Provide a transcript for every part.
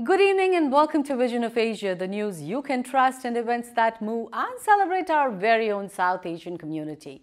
Good evening and welcome to Vision of Asia, the news you can trust and events that move and celebrate our very own South Asian community.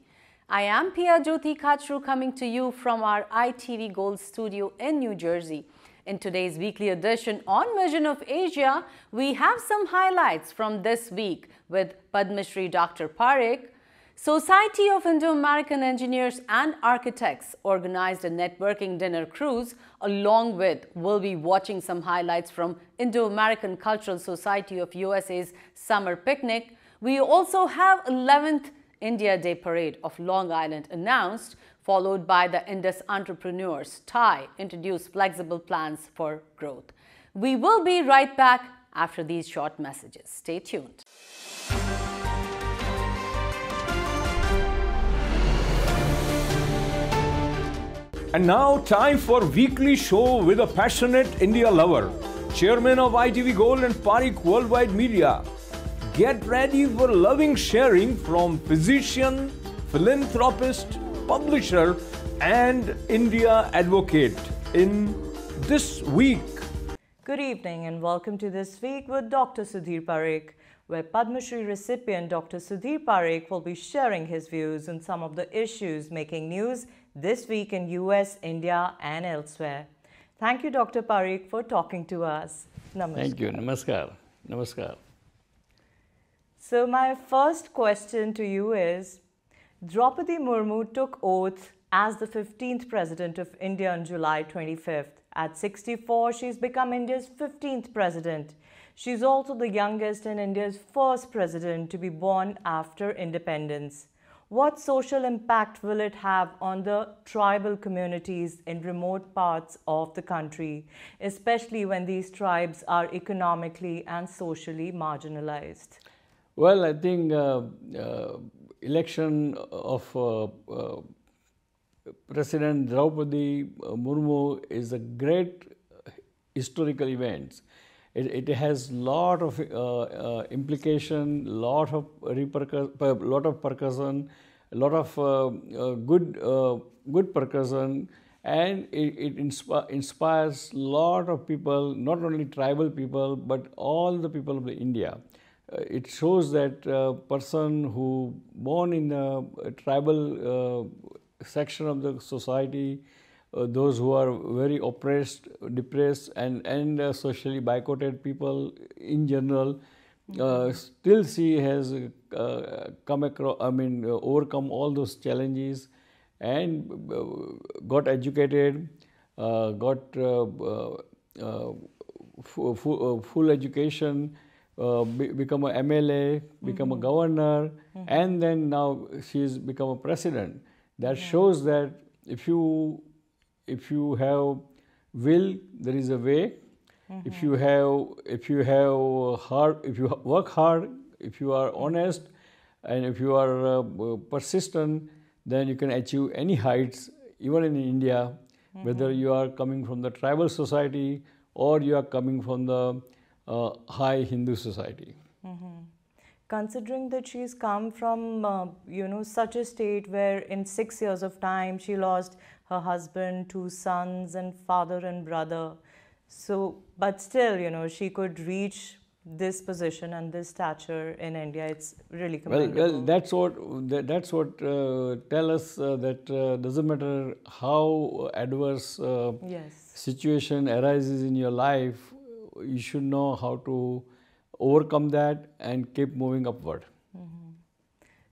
I am Pia Jyoti Kachru coming to you from our ITV Gold studio in New Jersey. In today's weekly edition on Vision of Asia, we have some highlights from this week with Padma Shri Dr. Parekh. Society of Indo-American Engineers and Architects organized a networking dinner cruise. Along with, we'll be watching some highlights from Indo-American Cultural Society of USA's Summer Picnic. We also have 11th India Day Parade of Long Island announced, followed by the Indus Entrepreneurs TIE introduce flexible plans for growth. We will be right back after these short messages. Stay tuned. And now, time for weekly show with a passionate India lover, chairman of ITV Gold and Parekh Worldwide Media. Get ready for loving sharing from physician, philanthropist, publisher, and India advocate in This Week. Good evening and welcome to This Week with Dr. Sudhir Parekh, where Padma Shri recipient Dr. Sudhir Parekh will be sharing his views on some of the issues making news this week in US, India and elsewhere. Thank you, Dr. Parekh, for talking to us. Namaskar. Thank you. Namaskar. Namaskar. So my first question to you is, Draupadi Murmu took oath as the 15th President of India on July 25th. At 64, she's become India's 15th President. She's also the youngest and India's first President to be born after independence. What social impact will it have on the tribal communities in remote parts of the country, especially when these tribes are economically and socially marginalized? Well, I think election of President Draupadi Murmu is a great historical event. It has lot of implication, lot of percussion, a lot of good percussion, and it inspires lot of people, not only tribal people but all the people of India. It shows that a person who born in a tribal section of the society, those who are very oppressed, depressed, and socially boycotted people in general, still she has come across. Overcome all those challenges, and got educated, got full education, become a MLA, become a governor, and then now she's become a president. That shows that if you have will, there is a way. If you work hard, if you are honest, and if you are persistent, then you can achieve any heights, even in India, whether you are coming from the tribal society or you are coming from the high Hindu society. Considering that she's come from, such a state where in 6 years of time she lost her husband, 2 sons, and father and brother. So, but still, she could reach this position and this stature in India. It's really commendable. Well, that's what tell us that doesn't matter how adverse situation arises in your life, you should know how to overcome that and keep moving upward.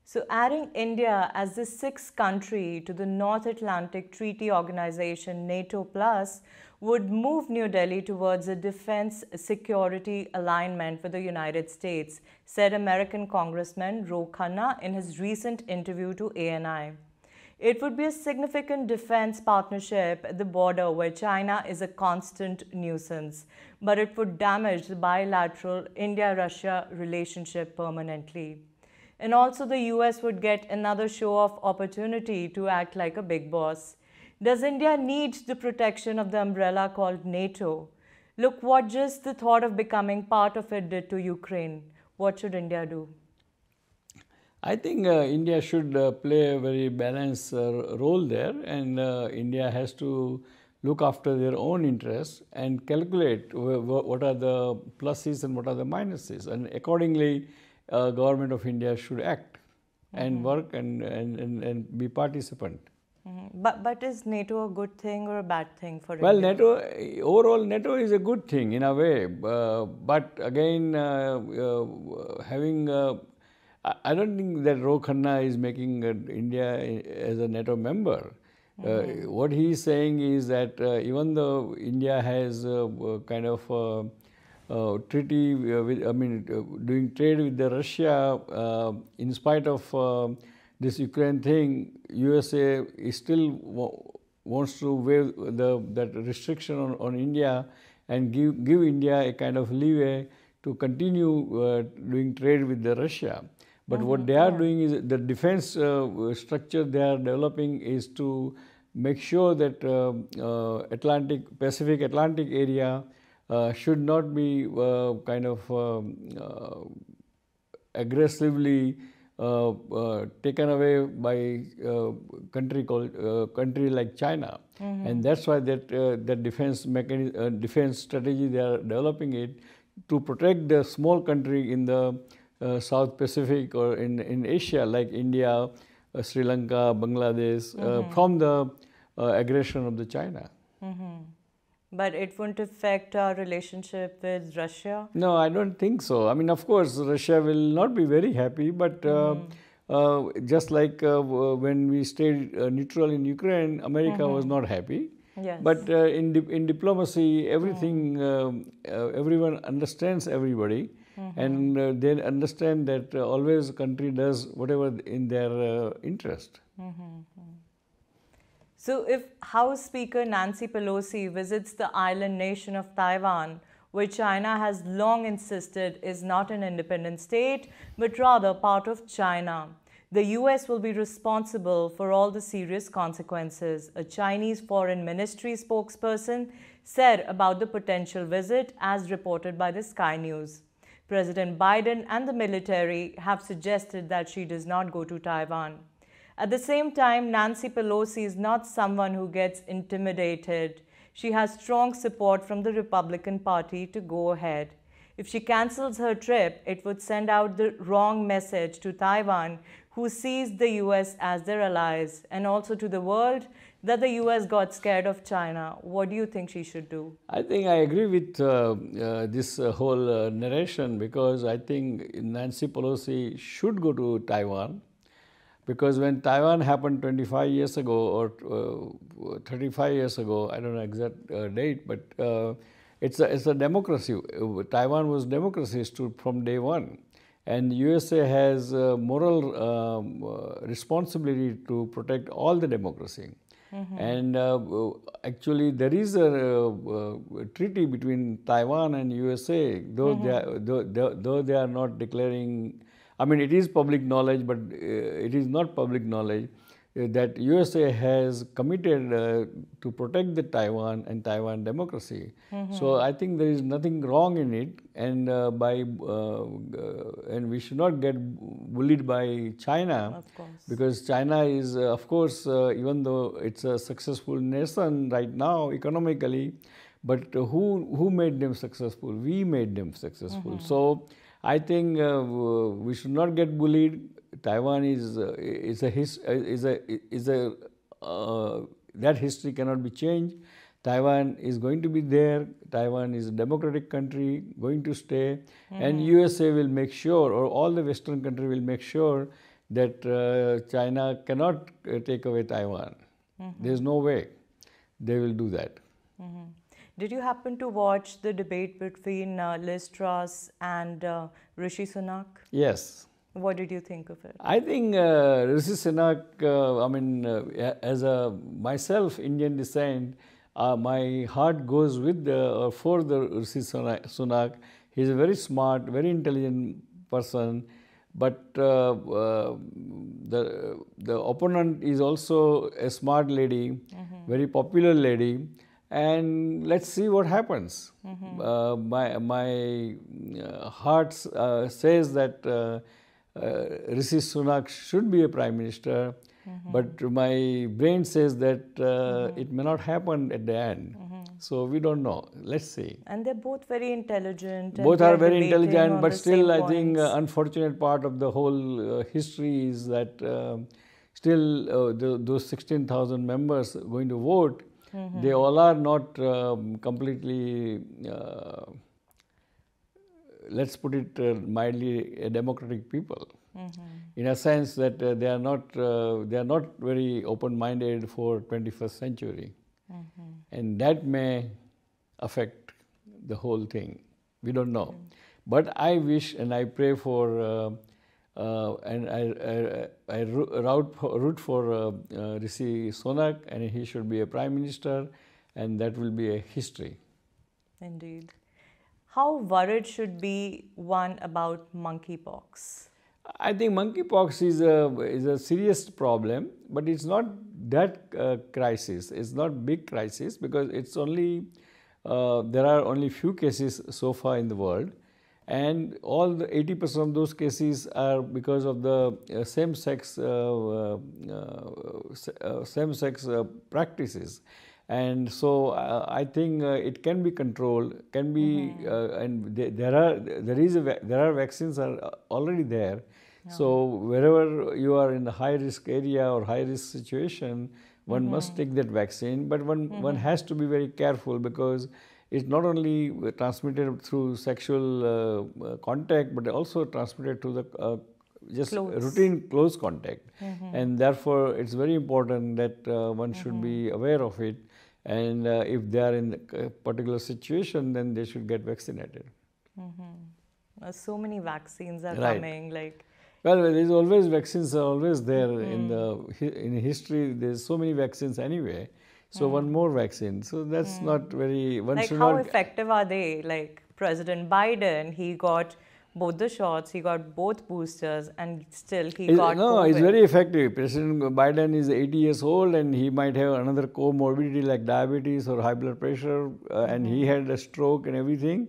So adding India as the 6th country to the North Atlantic Treaty Organization NATO Plus would move New Delhi towards a defense security alignment with the United States, said American Congressman Ro Khanna in his recent interview to ANI. It would be a significant defense partnership at the border where China is a constant nuisance, but it would damage the bilateral India-Russia relationship permanently. And also the US would get another show-off opportunity to act like a big boss. Does India need the protection of the umbrella called NATO? Look what just the thought of becoming part of it did to Ukraine. What should India do? I think India should play a very balanced role there, and India has to look after their own interests and calculate what are the pluses and what are the minuses, and accordingly government of India should act and work and be participant. But is NATO a good thing or a bad thing for Well, India? overall NATO is a good thing in a way, but again having I don't think that Ro Khanna is making India as a NATO member. What he is saying is that even though India has kind of treaty with, doing trade with the Russia, in spite of this Ukraine thing, USA is still wants to waive that restriction on India and give India a kind of leeway to continue doing trade with the Russia. But what they are doing is the defense structure they are developing is to make sure that Pacific Atlantic area should not be kind of aggressively taken away by country like China, and that's why that defense strategy they are developing it to protect the small country in the South Pacific or in Asia like India, Sri Lanka, Bangladesh from the aggression of the China. But it won't affect our relationship with Russia? No, I don't think so. I mean, of course, Russia will not be very happy, but just like when we stayed neutral in Ukraine, America was not happy. Yes. But in diplomacy, everything, everyone understands everybody, and they understand that always a country does whatever in their interest. So if House Speaker Nancy Pelosi visits the island nation of Taiwan, which China has long insisted is not an independent state, but rather part of China, the US will be responsible for all the serious consequences, a Chinese Foreign Ministry spokesperson said about the potential visit, as reported by the Sky News. President Biden and the military have suggested that she does not go to Taiwan. At the same time, Nancy Pelosi is not someone who gets intimidated. She has strong support from the Republican Party to go ahead. If she cancels her trip, it would send out the wrong message to Taiwan, who sees the US as their allies, and also to the world that the US got scared of China. What do you think she should do? I think I agree with this whole narration, because I think Nancy Pelosi should go to Taiwan. Because when Taiwan happened 25 years ago or 35 years ago, I don't know exact date, but it's a democracy. Taiwan was democracy from day one. And USA has moral responsibility to protect all the democracy. And actually there is a treaty between Taiwan and USA, though they are not declaring, I mean, it is public knowledge, but it is not public knowledge that USA has committed to protect the Taiwan and Taiwan democracy. So I think there is nothing wrong in it, and and we should not get bullied by China. Of course. Because China is, of course, even though it's a successful nation right now economically, but who made them successful? We made them successful. So I think we should not get bullied. Taiwan that history cannot be changed. Taiwan is going to be there. Taiwan is a democratic country, going to stay, and USA will make sure, or all the Western countries will make sure that China cannot take away Taiwan. There is no way they will do that. Did you happen to watch the debate between Liz Truss and Rishi Sunak? Yes. What did you think of it? I think Rishi Sunak, as a myself Indian descent, my heart goes with for the Rishi Sunak. He is a very smart, very intelligent person, but the opponent is also a smart lady, very popular lady, and let's see what happens. My heart says that Rishi Sunak should be a prime minister, But my brain says that it may not happen at the end. So we don't know. Let's see. And they're both very intelligent. and Both are they're very debating intelligent, on but the still, same I think points. unfortunate part of the whole history is that still those 16,000 members going to vote, they all are not completely, let's put it mildly, a democratic people. In a sense that they are not very open-minded for 21st century, and that may affect the whole thing. We don't know, but I wish and I pray for and I root for Rishi Sunak, and he should be a prime minister, and that will be a history. Indeed. How worried should be one about monkeypox? I think monkeypox is a serious problem, but it's not that crisis. It's not big crisis because it's only there are only few cases so far in the world, and all the 80% of those cases are because of the same-sex practices. And so I think it can be controlled, can be, and there are vaccines are already there. So wherever you are in a high-risk area or high-risk situation, one must take that vaccine. But one has to be very careful because it's not only transmitted through sexual contact, but also transmitted through the just routine close contact. And therefore, it's very important that one should be aware of it. And if they are in a particular situation, then they should get vaccinated. So many vaccines are Right. coming, like. Well, there's always vaccines are always there in history. There's so many vaccines anyway. So one more vaccine. So that's not very. One Like, should how not. effective are they? Like President Biden, he got both the shots, he got both boosters, and still he got No, it's COVID. very effective. President Biden is 80 years old and he might have another comorbidity like diabetes or high blood pressure, and he had a stroke and everything.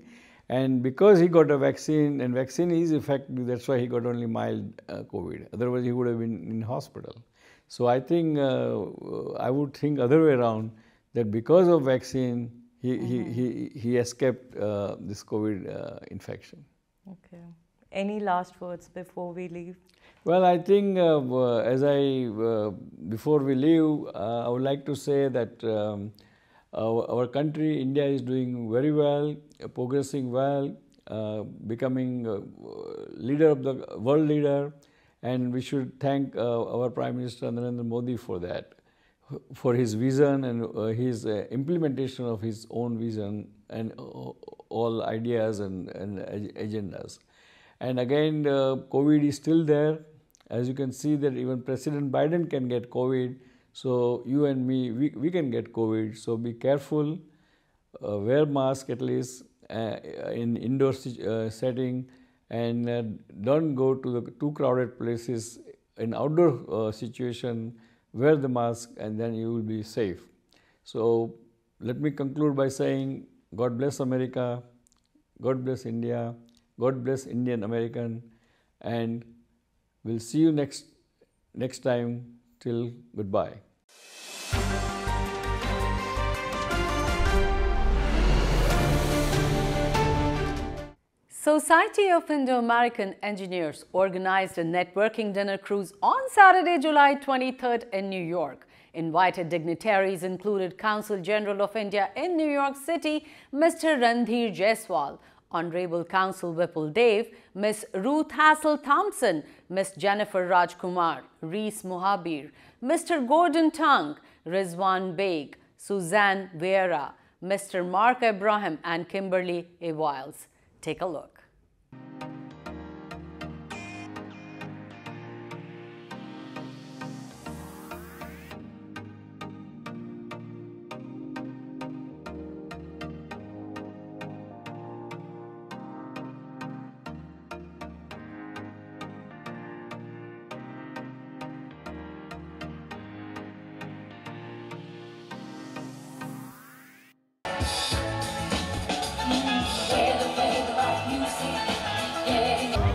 And because he got a vaccine, and vaccine is effective, that's why he got only mild COVID. Otherwise, he would have been in hospital. So I think I would think other way around, that because of vaccine, he escaped this COVID infection. Okay. Any last words before we leave? Well, I think before we leave, I would like to say that our country, India, is doing very well, progressing well, becoming leader of the world leader, and we should thank our Prime Minister Narendra Modi for that, for his vision and his implementation of his own vision and all ideas and agendas. And again, COVID is still there. As you can see that even President Biden can get COVID. So you and me, we can get COVID. So be careful, wear mask at least in indoor setting, and don't go to the too crowded places. In outdoor situation, wear the mask and then you will be safe. So let me conclude by saying, God bless America, God bless India, God bless Indian American, and we'll see you next time. Till goodbye. Society of Indo-American Engineers organized a networking dinner cruise on Saturday, July 23rd in New York. Invited dignitaries included Consul General of India in New York City, Mr. Randhir Jaiswal, Honorable Consul Vipul Dev, Ms. Ruth Hassel Thompson, Ms. Jennifer Rajkumar, Rees Mohabir, Mr. Gordon Tung, Rizwan Beg, Suzanne Vieira, Mr. Mark Abraham, and Kimberly Eviles. Take a look.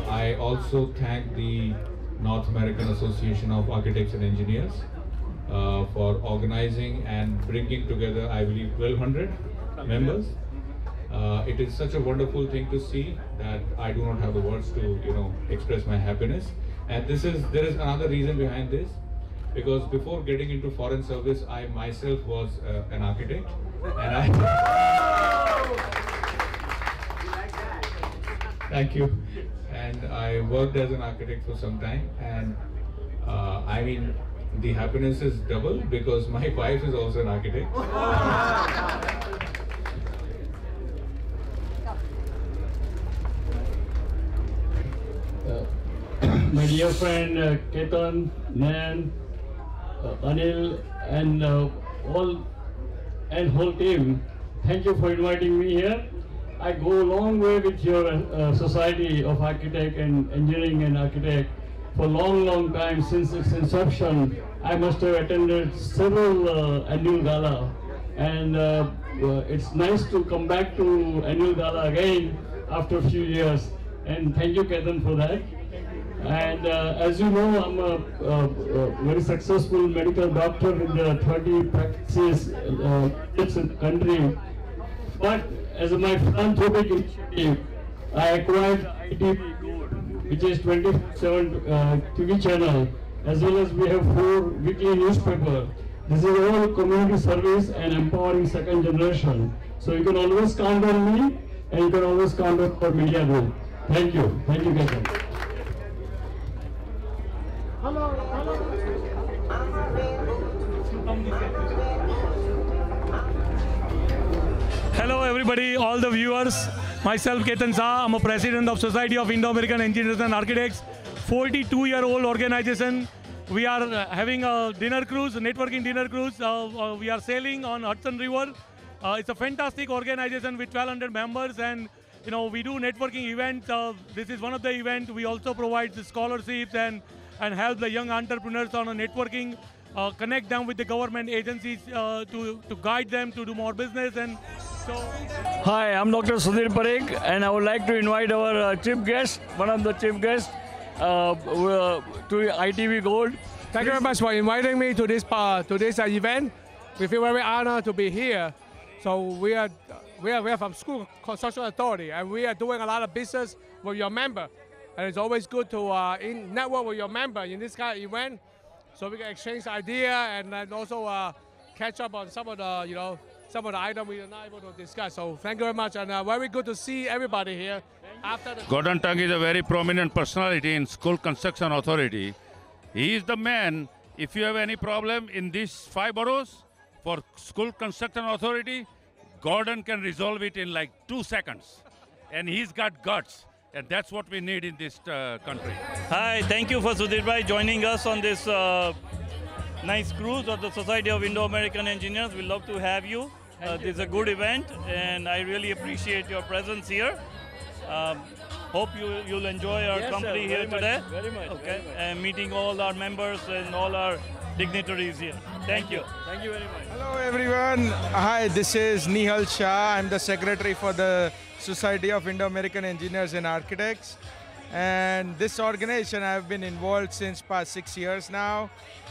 I also thank the North American Association of Architects and Engineers for organizing and bringing together, I believe, 1,200 members. It is such a wonderful thing to see that I do not have the words to, express my happiness. And there is another reason behind this, because before getting into foreign service, I myself was an architect, and thank you. And I worked as an architect for some time, and I mean, the happiness is double because my wife is also an architect. My dear friend Ketan, Nan, Anil, and whole team, thank you for inviting me here. I go a long way with your Society of Architect and Engineering and Architect for a long time. Since its inception, I must have attended several annual gala, and it's nice to come back to annual gala again after a few years. And thank you, Ketan, for that. And as you know, I'm a very successful medical doctor with 20 practices in the country. But as my philanthropic initiative, I acquired ITV Gold, which is 27 TV channel, as well as we have 4 weekly newspapers. This is all community service and empowering second generation. So you can always count on me, and you can always count on our media group. Thank you. Thank you, Ketan. Hello everybody, all the viewers. Myself Ketan Saha, I'm a president of Society of Indo-American Engineers and Architects, 42-year-old organization. We are having a dinner cruise, a networking dinner cruise. We are sailing on Hudson River. It's a fantastic organization with 1,200 members, and we do networking events. This is one of the events. We also provide the scholarships and help the young entrepreneurs on a networking, connect them with the government agencies to guide them to do more business. And so, hi, I'm Dr. Sudhir Parekh, and I would like to invite our chief guest, one of the chief guests, to ITV Gold. Thank you very much for inviting me to this event. We feel very honored to be here. So we are from School Construction Authority, and we are doing a lot of business with your member. And it's always good to network with your member in this kind of event, so we can exchange idea and then also catch up on some of the some of the items we are not able to discuss. So thank you very much, and very good to see everybody here. After the Gordon Tung is a very prominent personality in School Construction Authority. He is the man. If you have any problem in these 5 boroughs for School Construction Authority, Gordon can resolve it in like 2 seconds, and he's got guts. And that's what we need in this country. Hi, thank you for Sudhir Bhai joining us on this nice cruise of the Society of Indo-American Engineers. We love to have you. This is a good event, and I really appreciate your presence here. Hope you'll enjoy our company here today. Very much. Okay, and meeting all our members and all our dignitaries here. Thank you. Thank you very much. Hello everyone. Hi, this is Nihal Shah. I'm the secretary for the Society of Indo-American Engineers and Architects. And this organization I've been involved since past 6 years now.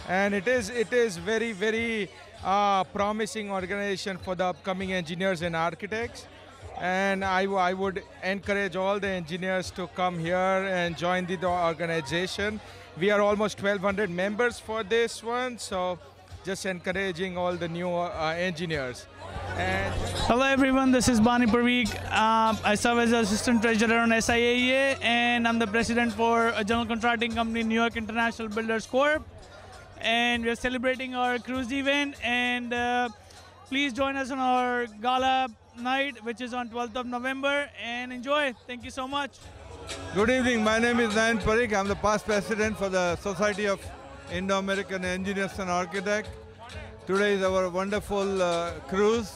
And it is very, very promising organization for the upcoming engineers and architects. And I would encourage all the engineers to come here and join the organization. We are almost 1,200 members for this one, so just encouraging all the new engineers. And hello everyone, this is Bani Parveek. I serve as Assistant Treasurer on SIAEA, and I'm the President for a general contracting company, New York International Builders Corp. And we're celebrating our cruise event, and please join us on our gala night, which is on 12th of November, and enjoy. Thank you so much. good evening, my name is Nayan Parikh. I'm the past president for the Society of Indo-American Engineers and Architects. Today is our wonderful cruise.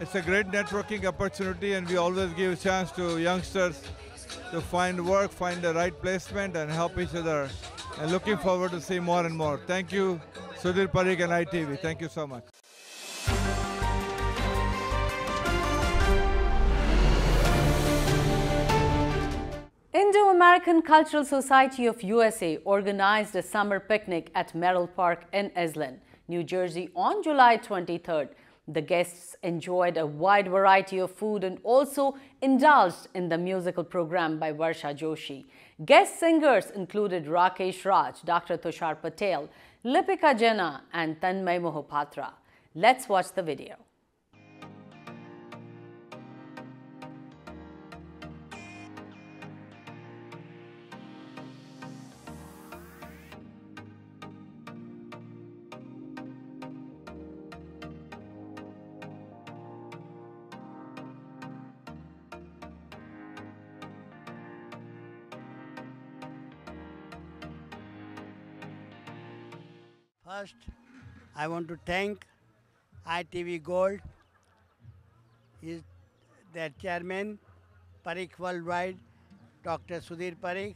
It's a great networking opportunity, and we always give a chance to youngsters to find work, find the right placement, and help each other. And looking forward to see more and more. Thank you, Sudhir Parikh and ITV. Thank you so much. American Cultural Society of USA organized a summer picnic at Merrill Park in Iselin, New Jersey on July 23rd. The guests enjoyed a wide variety of food and also indulged in the musical program by Varsha Joshi. Guest singers included Rakesh Raj, Dr. Tushar Patel, Lipika Jena and Tanmay Mohapatra. Let's watch the video. First, I want to thank ITV Gold, their chairman, Parikh Worldwide, Dr. Sudhir Parikh,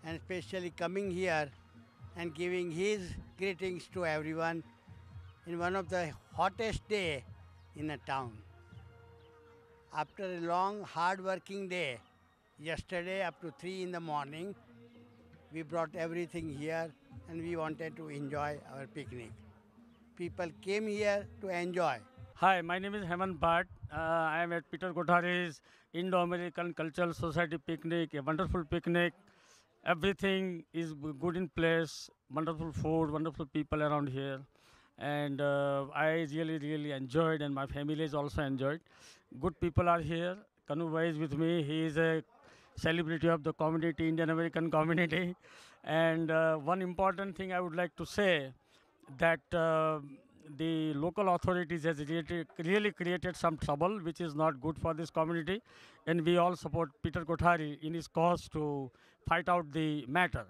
and especially coming here and giving his greetings to everyone in one of the hottest day in a town. After a long, hard-working day, yesterday up to 3 in the morning, we brought everything here and we wanted to enjoy our picnic. People came here to enjoy. Hi, my name is Hemant Bhatt. I am at Peter Kothari's Indo-American Cultural Society picnic, a wonderful picnic. Everything is good in place, wonderful food, wonderful people around here. And I really enjoyed, and my family has also enjoyed. Good people are here. Kanu Bhai is with me. He is a celebrity of the community, Indian American community. And one important thing I would like to say that the local authorities has really created some trouble, which is not good for this community. And we all support Peter Kothari in his cause to fight out the matter.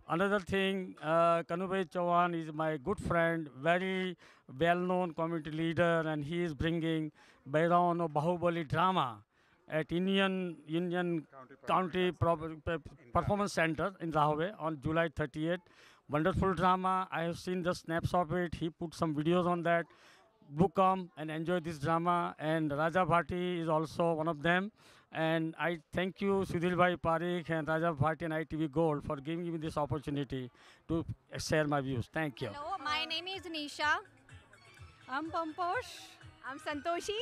Another thing, Kanu Bhai Chauhan is my good friend, very well-known community leader, and he is bringing Bairano Bahubali drama at Union County Performance Center in Rahway on July 38th. Wonderful drama. I have seen the snaps of it. He put some videos on that. Do come and enjoy this drama. And Raja Bhati is also one of them. And I thank you, Sudhir Bhai Parikh and Raja Bhati and ITV Gold for giving me this opportunity to share my views. Thank you. Hello, my name is Nisha. I'm Pamposh. I'm Santoshi.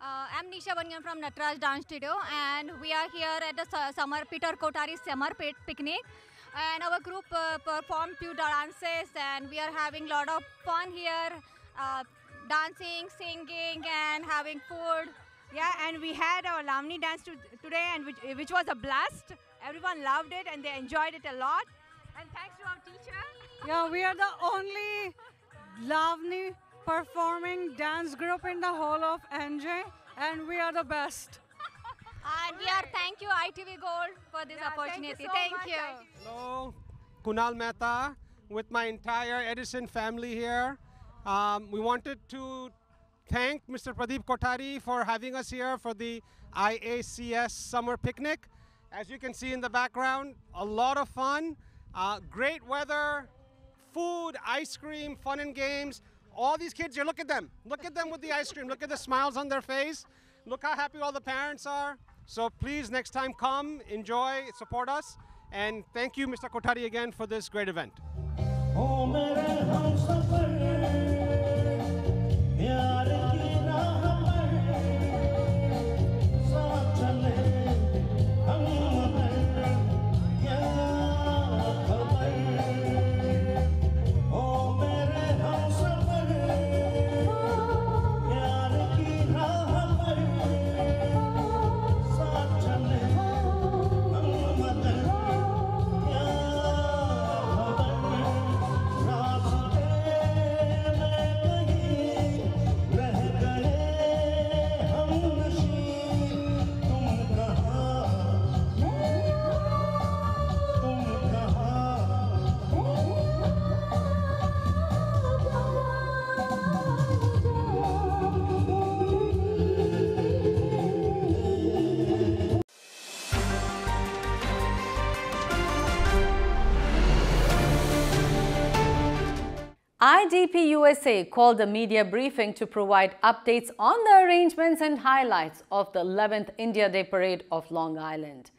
I'm Nisha Banyan from Natraj Dance Studio, and we are here at the Peter Kothari summer picnic. And our group performed few dances, and we are having a lot of fun here, dancing, singing, and having food. Yeah, and we had our Lavani dance today, and which was a blast. Everyone loved it, and they enjoyed it a lot. And thanks to our teacher. Yeah, we are the only Lavani performing dance group in the whole of NJ, and we are the best. And we are thank you ITV Gold for this opportunity. Thank you. Hello, Kunal Mehta with my entire Edison family here. We wanted to thank Mr. Pradeep Kothari for having us here for the IACS summer picnic. As you can see in the background, a lot of fun, great weather, food, ice cream, fun and games. All these kids here, look at them. Look at them with the ice cream. Look at the smiles on their face. Look how happy all the parents are. So please, next time, come, enjoy, support us. And thank you, Mr. Kothari, again for this great event. IDP USA called a media briefing to provide updates on the arrangements and highlights of the 11th India Day Parade of Long Island.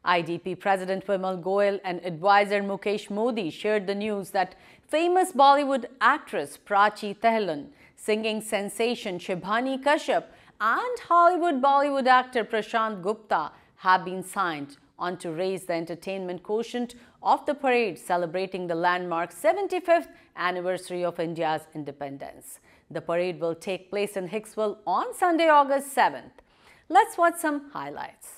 IDP President Vimal Goyal and advisor Mukesh Modi shared the news that famous Bollywood actress Prachi Tehlan, singing sensation Shibhani Kashyap and Bollywood actor Prashant Gupta have been signed on to raise the entertainment quotient of the parade celebrating the landmark 75th anniversary of India's independence. The parade will take place in Hicksville on Sunday, August 7th. Let's watch some highlights.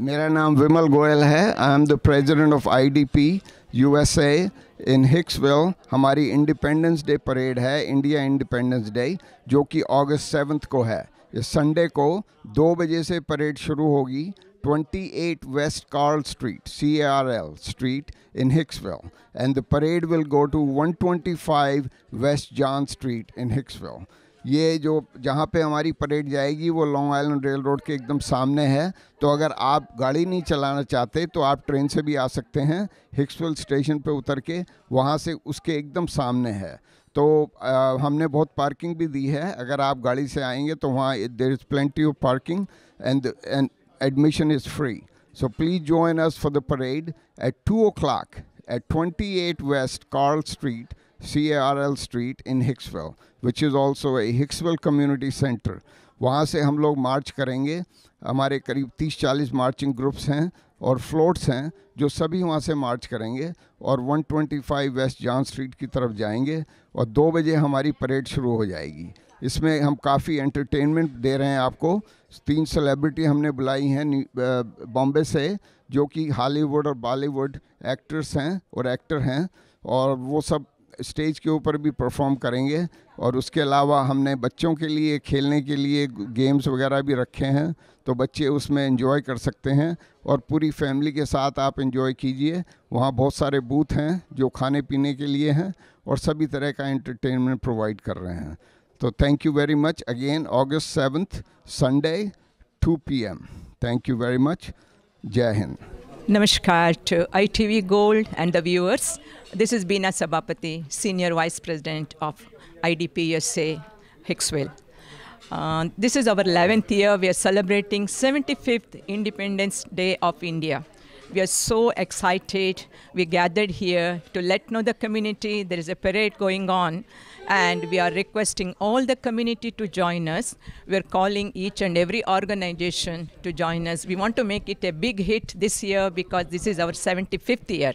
मेरा नाम विमल गोयल है. I am the president of IDP USA इन हिक्सविल. हमारी independence day parade है, India independence day, जो कि अगस्त 7 को है. इस संडे को 2 बजे से परेड शुरू होगी 28 west Carl street CARL street in Hicksville, and the parade will go to 125 west John street in Hicksville. ये जो जहाँ पे हमारी परेड जाएगी वो लॉन्ग आइलैंड रेल रोड के एकदम सामने है. तो अगर आप गाड़ी नहीं चलाना चाहते तो आप ट्रेन से भी आ सकते हैं. हिक्सविल स्टेशन पे उतर के वहाँ से उसके एकदम सामने है. तो हमने बहुत पार्किंग भी दी है. अगर आप गाड़ी से आएंगे तो वहाँ there is plenty of parking and admission is free. So please join us for the parade at 2 o'clock at 28 West Carl Street, CARL Street in Hicksville, which is also a Hicksville Community Center. वहाँ से हम लोग मार्च करेंगे. हमारे करीब 30-40 marching groups हैं और floats हैं जो सभी वहाँ से मार्च करेंगे और 125 वेस्ट जॉन स्ट्रीट की तरफ जाएंगे और 2 बजे हमारी परेड शुरू हो जाएगी. इसमें हम काफ़ी एंटरटेनमेंट दे रहे हैं आपको. 3 सेलिब्रिटी हमने बुलाई हैं बॉम्बे से, जो कि हॉलीवुड और बॉलीवुड एक्टर्स हैं और एक्टर हैं, और वो सब स्टेज के ऊपर भी परफॉर्म करेंगे. और उसके अलावा हमने बच्चों के लिए खेलने के लिए गेम्स वगैरह भी रखे हैं, तो बच्चे उसमें एंजॉय कर सकते हैं और पूरी फैमिली के साथ आप एंजॉय कीजिए. वहाँ बहुत सारे बूथ हैं जो खाने पीने के लिए हैं और सभी तरह का एंटरटेनमेंट प्रोवाइड कर रहे हैं. तो thank you very much. Again August 7th, Sunday, 2 p.m. Thank you very much. Jai Hind. Namaskar to ITV Gold and the viewers. This is Beena Sabapati, Senior Vice President of IDP USA Hicksville. This is our 11th year. We are celebrating 75th Independence Day of India. We are so excited. We gathered here to let know the community there is a parade going on, and we are requesting all the community to join us. We are calling each and every organization to join us. We want to make it a big hit this year because this is our 75th year.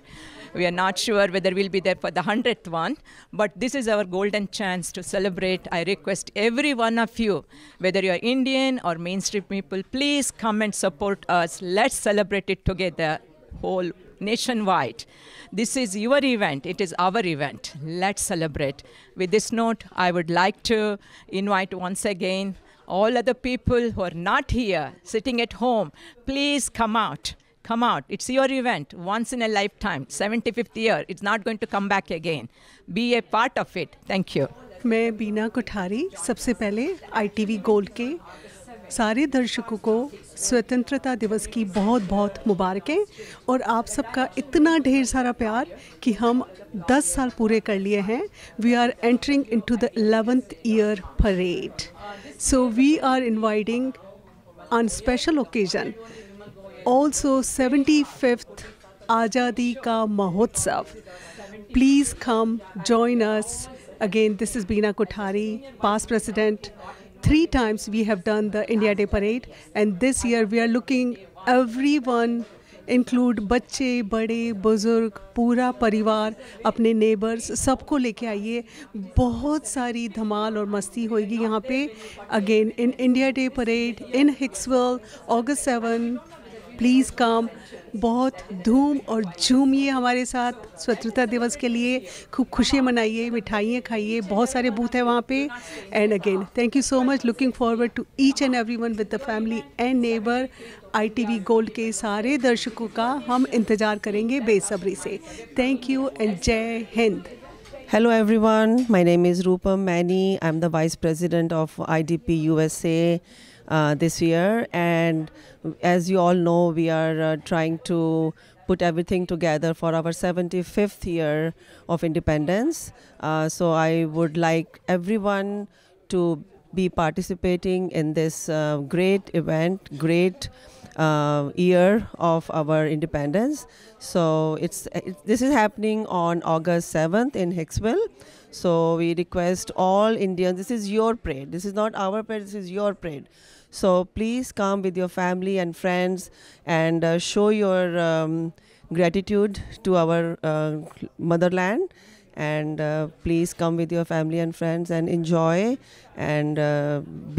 We are not sure whether we'll be there for the 100th one, but this is our golden chance to celebrate. I request every one of you, whether you are Indian or mainstream people, please come and support us. Let's celebrate it together, whole nationwide. This is your event. It is our event. Let's celebrate. With this note, I would like to invite once again all other people who are not here, sitting at home, please come out. Come out. It's your event, once in a lifetime, 75th year. It's not going to come back again. Be a part of it. Thank you. मैं बीना कोठारी, सबसे पहले ITV gold के सारे दर्शकों को स्वतंत्रता दिवस की बहुत बहुत मुबारकें, और आप सबका इतना ढेर सारा प्यार कि हम 10 साल पूरे कर लिए हैं. We are entering into the 11th year parade. So we are inviting on special occasion also 75th Azadi Ka Mahotsav. Please come, join us. Again, this is Beena Kothari, past president. 3 times we have done the India Day Parade, and this year we are looking everyone, include बच्चे, बड़े, बुजुर्ग, पूरा परिवार, अपने neighbours, सबको लेके आइए. बहुत सारी धमाल और मस्ती होगी यहाँ पे. Again, in India Day Parade in Hicksville, August 7. Please कम, बहुत धूम और झूमिए हमारे साथ स्वतंत्रता दिवस के लिए, खूब खुशियाँ मनाइए, मिठाइयाँ खाइए, बहुत सारे बूथ हैं वहाँ पे. And again thank you so much, looking forward to each and everyone with the family and neighbour. ITV gold के सारे दर्शकों का हम इंतज़ार करेंगे बेसब्री से. थैंक यू एंड जय Hind. Hello everyone, my name is Rupam Mani. I'm the Vice President of IDP USA this year, and as you all know, we are trying to put everything together for our 75th year of independence. So I would like everyone to be participating in this great event, great year of our independence. So this is happening on August 7th in Hicksville. So we request all Indians, this is your parade, this is not our parade, this is your parade. So please come with your family and friends and show your gratitude to our motherland. And please come with your family and friends and enjoy and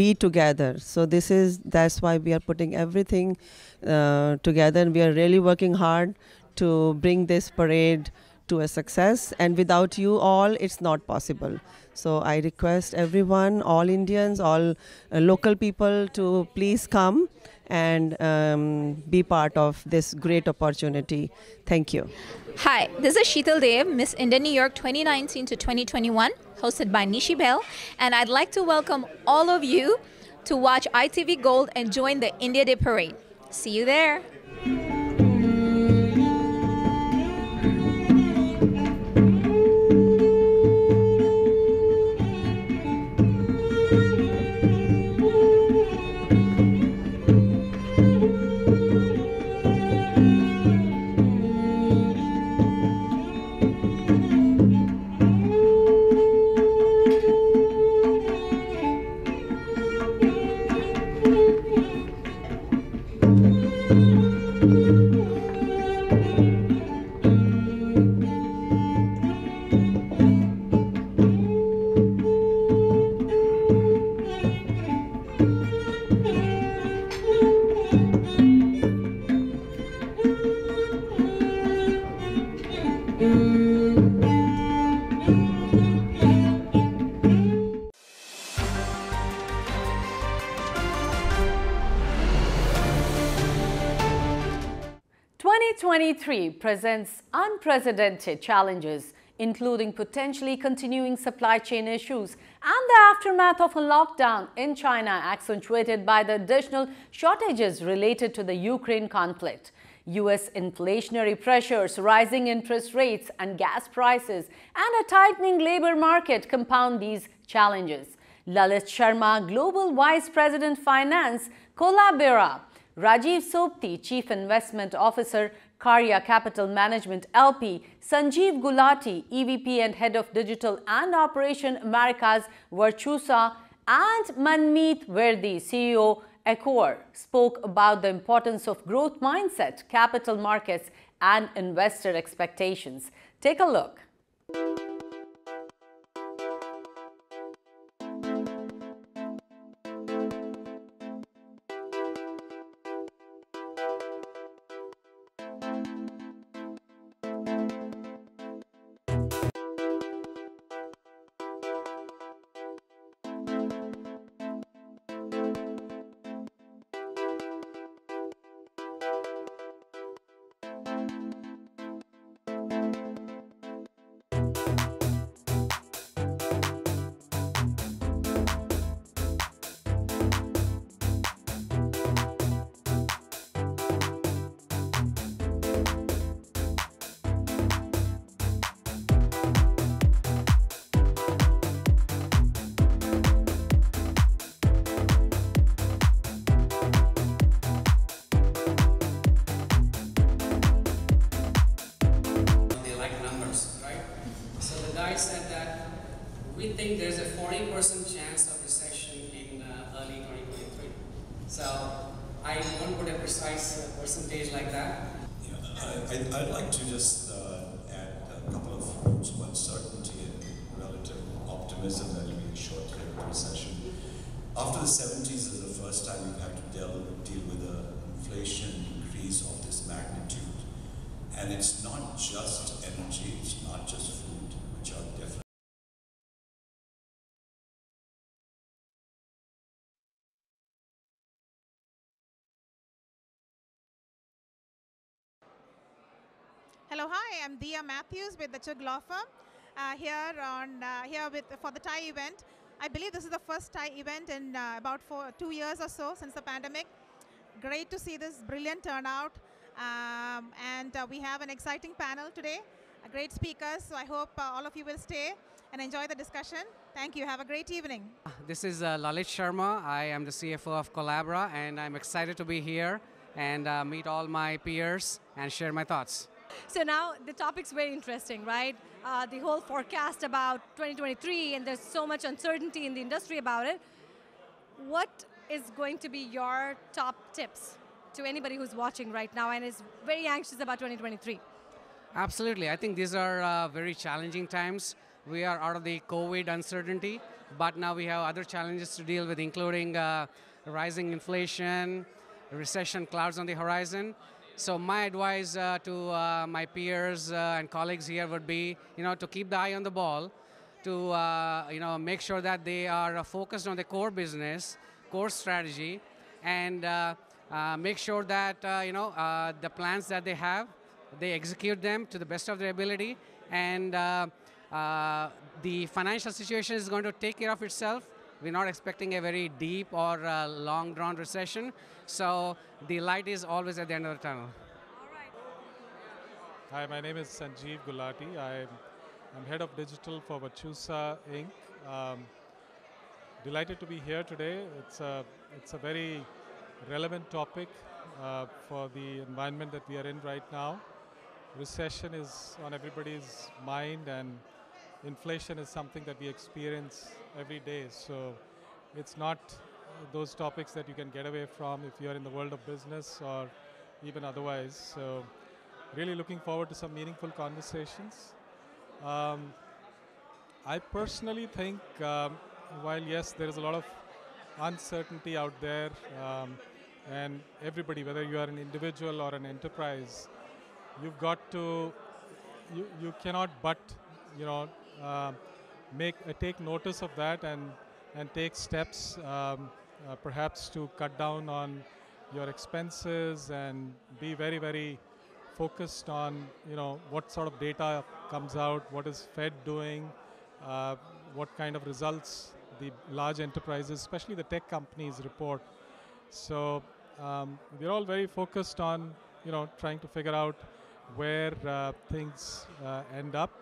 be together. So that's why we are putting everything together, and we are really working hard to bring this parade to a success, and without you all it's not possible. So I request everyone, all Indians, all local people to please come and be part of this great opportunity. Thank you. Hi, this is Sheetal Dev, Miss India New York 2019 to 2021, hosted by Nishi Bell, and I'd like to welcome all of you to watch ITV Gold and join the India Day Parade. See you there. Presents unprecedented challenges, including potentially continuing supply chain issues and the aftermath of a lockdown in China, accentuated by the additional shortages related to the Ukraine conflict. U.S. inflationary pressures, rising interest rates and gas prices, and a tightening labor market compound these challenges. Lalit Sharma, Global Vice President Finance, Colabera, Rajiv Sopti, Chief Investment Officer, Karya Capital Management LP, Sanjeev Gulati, EVP and Head of Digital and Operation Americas, Virtusa, and Manmeet Verdi, CEO, Accor, spoke about the importance of growth mindset, capital markets, and investor expectations. Take a look. we think there's a 40% chance of recession in early 2023. So I won't put a precise percentage like that. Yeah, I'd like to just add a couple of words of uncertainty and relative optimism that it'll be a short-lived recession. After the 70s is the first time we've had to deal with inflation, opportunities of this magnitude. And it's not just energy, it's not just food, which are definitely. Hello, hi, I'm Dia Matthews with the Chugh Law Firm here for the TIE event. I believe this is the first TIE event in about 2 years or so since the pandemic. Great to see this brilliant turnout, and we have an exciting panel today, great speakers, so I hope all of you will stay and enjoy the discussion. Thank you, have a great evening. This is Lalit Sharma. I am the CFO of Collabra, and I'm excited to be here and meet all my peers and share my thoughts. So now the topic's very interesting, right? The whole forecast about 2023, and there's so much uncertainty in the industry about it. What is going to be your top tips to anybody who's watching right now and is very anxious about 2023? Absolutely. I think these are very challenging times. We are out of the COVID uncertainty, but now we have other challenges to deal with, including rising inflation, recession clouds on the horizon. So my advice to my peers and colleagues here would be, to keep the eye on the ball, to make sure that they are focused on the core business, core strategy, and make sure that the plans that they have, they execute them to the best of their ability, and the financial situation is going to take care of itself. We're not expecting a very deep or long-drawn recession, so the light is always at the end of the tunnel. Hi, my name is Sanjeev Gulati. I'm head of digital for Vachusa Inc. Delighted to be here today. It's a very relevant topic for the environment that we are in right now. Recession is on everybody's mind, and inflation is something that we experience every day. So it's not those topics that you can get away from if you're in the world of business or even otherwise. So really looking forward to some meaningful conversations. I personally think while yes, there is a lot of uncertainty out there, and everybody, whether you are an individual or an enterprise, you've got to, you cannot but, take notice of that and take steps, perhaps to cut down on your expenses and be very, very focused on, what sort of data comes out, what is Fed doing, what kind of results the large enterprises, especially the tech companies, report. So we're all very focused on, trying to figure out where things end up.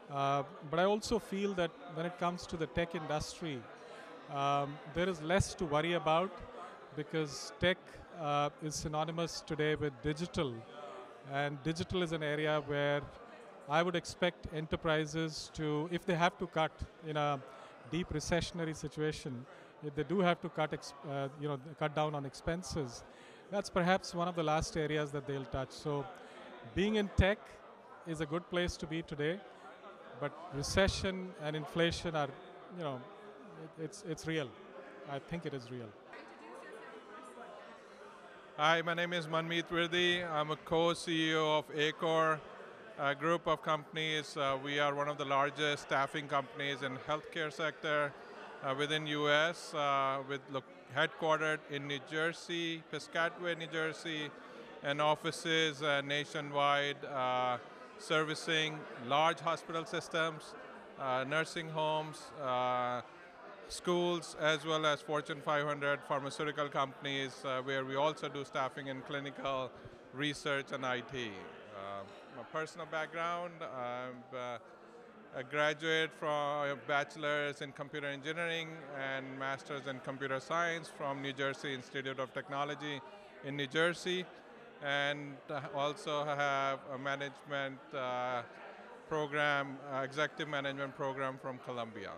But I also feel that when it comes to the tech industry, there is less to worry about, because tech is synonymous today with digital. And digital is an area where I would expect enterprises to, if they have to cut in a deep recessionary situation, if they do have to cut, cut down on expenses, that's perhaps one of the last areas that they'll touch. So being in tech is a good place to be today, but recession and inflation are, it's real. I think it is real. Hi, my name is Manmeet Virdi. I'm a co-CEO of Acor, a group of companies. We are one of the largest staffing companies in healthcare sector within US, headquartered in New Jersey, Piscataway, New Jersey, and offices nationwide, servicing large hospital systems, nursing homes, schools, as well as Fortune 500 pharmaceutical companies, where we also do staffing in clinical research and IT. My personal background, I'm a graduate from a bachelor's in computer engineering and master's in computer science from New Jersey Institute of Technology in New Jersey, and also have a management program, executive management program from Columbia.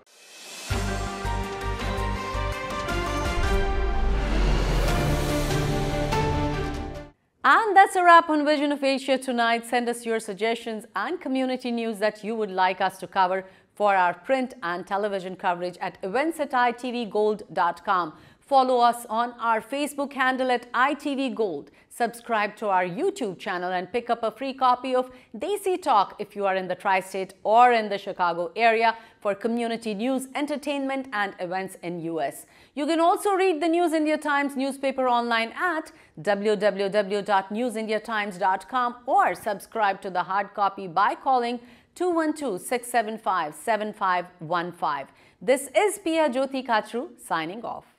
And that's a wrap on Vision of Asia tonight. Send us your suggestions and community news that you would like us to cover for our print and television coverage at events@itvgold.com. Follow us on our Facebook handle at ITV Gold. Subscribe to our YouTube channel and pick up a free copy of Desi Talk if you are in the Tri-State or in the Chicago area for community news, entertainment and events in US. You can also read the News India Times newspaper online at www.newsindiatimes.com or subscribe to the hard copy by calling 212-675-7515. This is Pia Jyoti Kachru signing off.